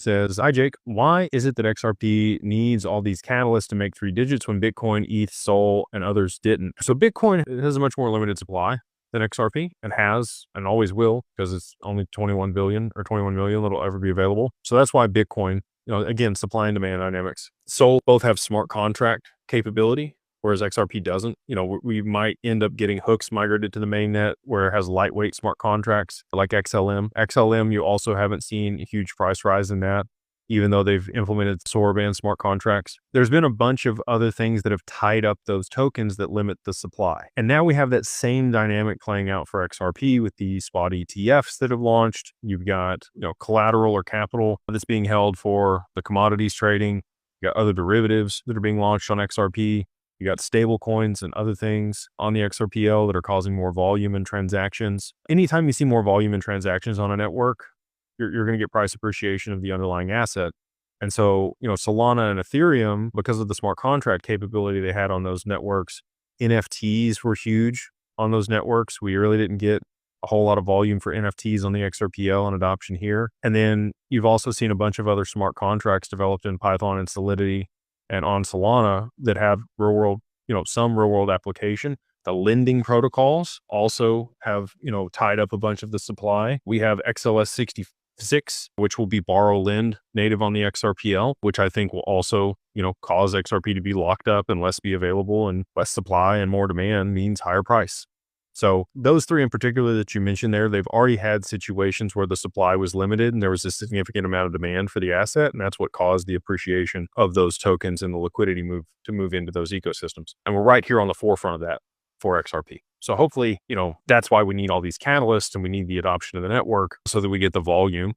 Says, hi Jake, why is it that XRP needs all these catalysts to make 3 digits when Bitcoin, ETH, Sol, and others didn't? So Bitcoin has a much more limited supply than XRP, and has and always will, because it's only 21 billion or 21 million that'll ever be available. So that's why Bitcoin, again, supply and demand dynamics. Sol both have smart contract capability, whereas XRP doesn't. We might end up getting hooks migrated to the mainnet where it has lightweight smart contracts like XLM. XLM, you also haven't seen a huge price rise in that, even though they've implemented Soroban smart contracts. There's been a bunch of other things that have tied up those tokens that limit the supply. And now we have that same dynamic playing out for XRP with the spot ETFs that have launched. You've got, collateral or capital that's being held for the commodities trading. You got other derivatives that are being launched on XRP. You got stable coins and other things on the XRPL that are causing more volume in transactions. Anytime you see more volume in transactions on a network, you're going to get price appreciation of the underlying asset. And so, Solana and Ethereum, because of the smart contract capability they had on those networks, NFTs were huge on those networks. We really didn't get a whole lot of volume for NFTs on the XRPL and adoption here. And then you've also seen a bunch of other smart contracts developed in Python and Solidity and on Solana that have real world, some real world application. The lending protocols also have, tied up a bunch of the supply. We have XLS 66, which will be borrow lend native on the XRPL, which I think will also, cause XRP to be locked up and less be available, and less supply and more demand means higher price. So those three in particular that you mentioned there, they've already had situations where the supply was limited and there was a significant amount of demand for the asset. And that's what caused the appreciation of those tokens and the liquidity to move into those ecosystems. And we're right here on the forefront of that for XRP. So hopefully, that's why we need all these catalysts and we need the adoption of the network so that we get the volume